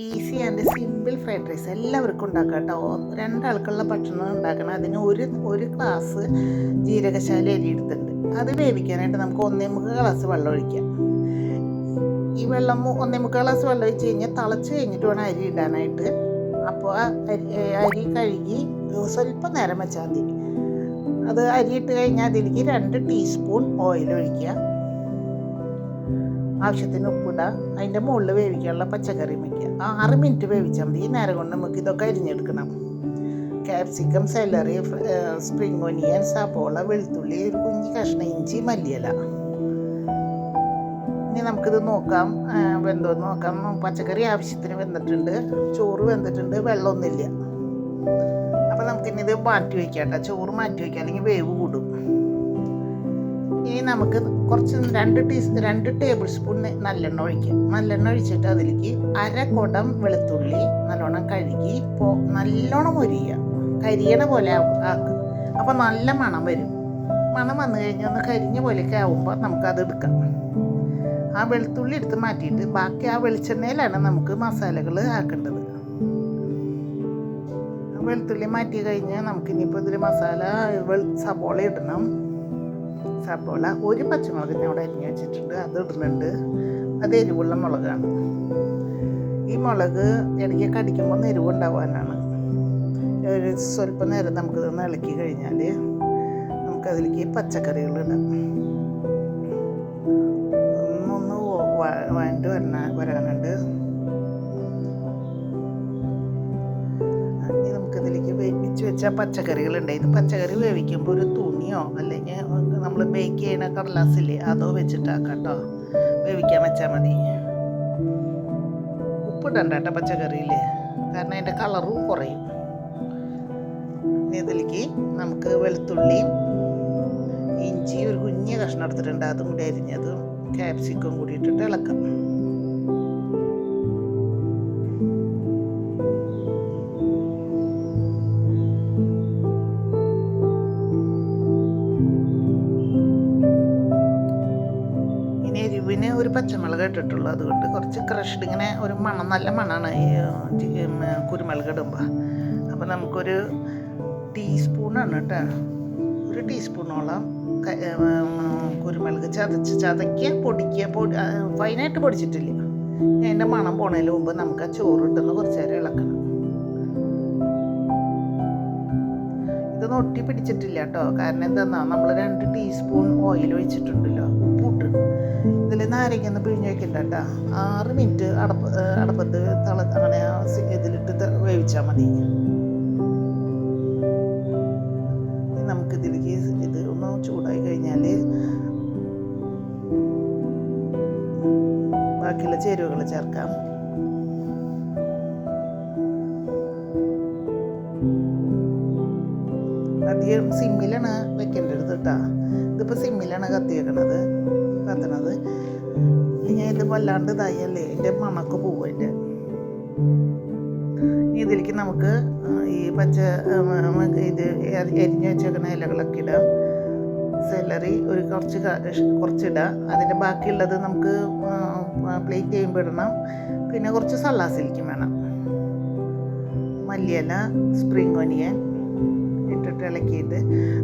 Easy and simple fried rice എല്ലാവർക്കും ഉണ്ടാക്കാം കേട്ടോ. രണ്ടാൾക്കുള്ള ഭക്ഷണം ഉണ്ടാക്കണം. അതിന് ഒരു ഗ്ലാസ് ജീരകശാല അരി എടുത്തിട്ടുണ്ട്. അത് വേവിക്കാനായിട്ട് നമുക്ക് 1.25 ഗ്ലാസ് വെള്ളം ഒഴിക്കാം. ഈ വെള്ളം 1.25 ഗ്ലാസ് വെള്ളം ഒഴിച്ച് കഴിഞ്ഞാൽ തിളച്ച് കഴിഞ്ഞിട്ട് വേണം അരി ഇടാനായിട്ട്. അപ്പോൾ അരി കഴുകി സ്വല്പം നേരം വെച്ചാൽ മതി. അത് അരി ഇട്ട് കഴിഞ്ഞാൽ അതിലേക്ക് 2 ടീസ്പൂൺ ഓയിൽ ഒഴിക്കുക. ആവശ്യത്തിന് ഉപ്പിടുക. അതിൻ്റെ മുകളിൽ വേവിക്കാനുള്ള പച്ചക്കറി വയ്ക്കുക. 6 മിനിറ്റ് വേവിച്ചാൽ മതി. ഈ നേരം കൊണ്ട് നമുക്ക് ഇതൊക്കെ അരിഞ്ഞെടുക്കണം. ക്യാപ്സിക്കം, സെലറി, സ്പ്രിംഗ് ഒനിയൻ, സബോള, വെളുത്തുള്ളി, ഒരു കുഞ്ഞി കഷ്ണം ഇഞ്ചി, മല്ലിയില. ഇനി നമുക്കിത് നോക്കാം, വെന്തോന്ന് നോക്കാം. പച്ചക്കറി ആവശ്യത്തിന് വെന്തിട്ടുണ്ട്, ചോറ് വെന്തിട്ടുണ്ട്, വെള്ളമൊന്നുമില്ല. അപ്പോൾ നമുക്കിനി ഇത് മാറ്റി വയ്ക്കാം കേട്ടോ. ചോറ് മാറ്റി വയ്ക്കാം, അല്ലെങ്കിൽ വേവ് കൂടും. ഇനി നമുക്ക് കുറച്ച് 2 ടേബിൾ സ്പൂൺ നല്ലെണ്ണ ഒഴിക്കാം. നല്ലെണ്ണ ഒഴിച്ചിട്ട് അതിലേക്ക് 1/2 കുടം വെളുത്തുള്ളി നല്ലോണം കഴുകി നല്ലോണം മൊരിയുക, കരിയണ പോലെ ആക്കുക. അപ്പോൾ നല്ല മണം വരും. മണം വന്നു കഴിഞ്ഞാൽ ഒന്ന് കരിഞ്ഞ പോലെയൊക്കെ ആകുമ്പോൾ നമുക്കത് എടുക്കാം. ആ വെളുത്തുള്ളി എടുത്ത് മാറ്റിയിട്ട് ബാക്കി ആ വെളിച്ചെണ്ണയിലാണ് നമുക്ക് മസാലകൾ ആക്കേണ്ടത്. വെളുത്തുള്ളി മാറ്റി കഴിഞ്ഞാൽ നമുക്കിനിയിപ്പോൾ ഇതിൽ മസാല സബോള ഇടണം. സബോള, ഒരു പച്ചമുളക് ഞാൻ അവിടെ അരിഞ്ഞ് വെച്ചിട്ടുണ്ട്, അത് ഇടുന്നുണ്ട്. അത് എരിവുള്ള മുളകാണ്. ഈ മുളക് ഇടയ്ക്ക് കടിക്കുമ്പോൾ എരിവുണ്ടാവാനാണ്. ഒരു സ്വല്പം നേരം നമുക്കിതൊന്ന് ഇളക്കി കഴിഞ്ഞാൽ നമുക്കതിലേക്ക് പച്ചക്കറികൾ ഇടാം. ഒന്നൊന്ന് വരാനുണ്ട്. നമുക്കിതിലേക്ക് വേവിച്ച് വെച്ച പച്ചക്കറികളുണ്ട്. ഇത് പച്ചക്കറി വേവിക്കുമ്പോൾ ഒരു തുണിയോ അല്ലെങ്കിൽ നമ്മൾ ബേക്ക് ചെയ്യുന്ന കടലാസില്ലേ അതോ വെച്ചിട്ടാക്കാം കേട്ടോ. വേവിക്കാൻ വെച്ചാൽ മതി. ഉപ്പിടണ്ട കേട്ടോ പച്ചക്കറിയിൽ, കാരണം അതിൻ്റെ കളറും കുറയും. ഇതിലേക്ക് നമുക്ക് വെളുത്തുള്ളിയും ഇഞ്ചി ഒരു കുഞ്ഞ് കഷ്ണം എടുത്തിട്ടുണ്ട്, അതും കൂടി അരിഞ്ഞതും ക്യാപ്സിക്കം കൂടി ഇട്ടിട്ട് ഇളക്കാം. എരിവിന് ഒരു പച്ചമുളക് ഇട്ടിട്ടുള്ളൂ, അതുകൊണ്ട് കുറച്ച് ക്രഷ്ഡ് ഇങ്ങനെ ഒരു മണം, നല്ല മണമാണ് ഈ കുരുമുളക് ഇടുമ്പോൾ. അപ്പോൾ നമുക്കൊരു ടീസ്പൂണാണ് കേട്ടോ, ഒരു ടീസ്പൂണോളം കുരുമുളക് ചതയ്ക്കുക, പൊടിക്കുക. ഫൈനായിട്ട് പൊടിച്ചിട്ടില്ല. അതിൻ്റെ മണം പോണതിന് മുമ്പ് നമുക്ക് ആ ചോറിട്ടൊന്ന് കുറച്ച് നേരം ഇളക്കണം. ഇതൊന്നും ഒട്ടി പിടിച്ചിട്ടില്ല കേട്ടോ, കാരണം എന്താണെന്നാ നമ്മൾ 2 ടീസ്പൂൺ ഓയിൽ ഒഴിച്ചിട്ടുണ്ടല്ലോ, ഉപ്പിട്ട്. ഇതിൽ നാരങ്ങ പിഴിഞ്ഞ് വെക്കണ്ട കേട്ടോ. 6 മിനിറ്റ് അടപ്പത്ത് അങ്ങനെ ഇതിലിട്ട് വേവിച്ചാൽ മതി. നമുക്കിതിലേക്ക് ഇത് ഒന്ന് ചൂടായി കഴിഞ്ഞാൽ ബാക്കിയുള്ള ചേരുവകൾ ചേർക്കാം. അധികം സിമ്മിലാണ് വെക്കേണ്ടത് കേട്ടോ. ഇതിപ്പോൾ സിമ്മിലാണ് കത്തണത്. ഞാൻ ഇത് വല്ലാണ്ട് ഇതായല്ലേ, എൻ്റെ മണക്ക് പോവില്ല. ഇതിലേക്ക് നമുക്ക് ഈ ഇത് എരിഞ്ഞ് വെച്ചേക്കുന്ന ഇലകളൊക്കെ ഇടാം. സെലറി ഒരു കുറച്ചിടാം. അതിൻ്റെ ബാക്കിയുള്ളത് നമുക്ക് പ്ലേറ്റ് ചെയ്യുമ്പോൾ ഇടണം. പിന്നെ കുറച്ച് സള്ളാസിലിക്കും വേണം. മല്ലിയില, സ്പ്രിംഗ് ഒനിയൻ ഇട്ടിട്ട് ഇളക്കിയിട്ട്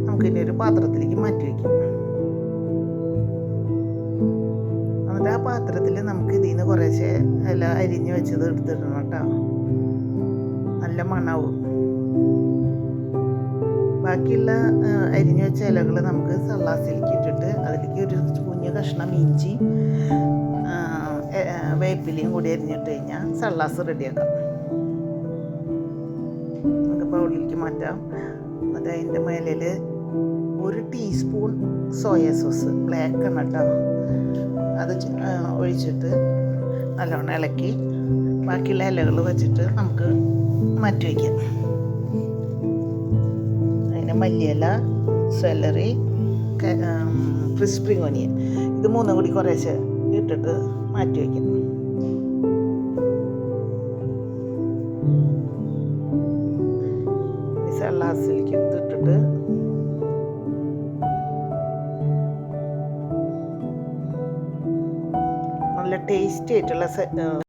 നമുക്കിനി ഒരു പാത്രത്തിലേക്ക് മാറ്റി വയ്ക്കാം. എന്നിട്ട് ആ പാത്രത്തിൽ നമുക്ക് ഇതിൽ നിന്ന് കുറേശ്ശെ ഇല അരിഞ്ഞ് വെച്ചത് എടുത്തിടണം കേട്ടോ. നല്ല മണവും. ബാക്കിയുള്ള അരിഞ്ഞു വെച്ച ഇലകൾ നമുക്ക് സള്ളാസിലേക്ക് ഇട്ടിട്ട് അതിലേക്ക് ഒരു കുഞ്ഞ് കഷ്ണം ഇഞ്ചി, വേപ്പിലയും കൂടി അരിഞ്ഞിട്ട് കഴിഞ്ഞാൽ സള്ളാസ് റെഡിയാക്കാം. നമുക്ക് ബൗളിലേക്ക് മാറ്റാം. എന്നിട്ട് അതിൻ്റെ മേലിൽ 1 ടീസ്പൂൺ സോയ സോസ്, ബ്ലാക്ക് ആണ് കേട്ടോ, അത് ഒഴിച്ചിട്ട് നല്ലോണം ഇളക്കി ബാക്കിയുള്ള ഇലകൾ വെച്ചിട്ട് നമുക്ക് മാറ്റി വയ്ക്കാം. അതിന് മല്ലിയില, സെലറി, സ്പ്രിംഗ് ഒനിയൻ, ഇത് 3 കൂടി കുറേശ്ശെ ഇട്ടിട്ട് മാറ്റി വയ്ക്കാം. സലാസിലേക്ക് ഇട്ടിട്ട് നല്ല ടേസ്റ്റി ആയിട്ടുള്ള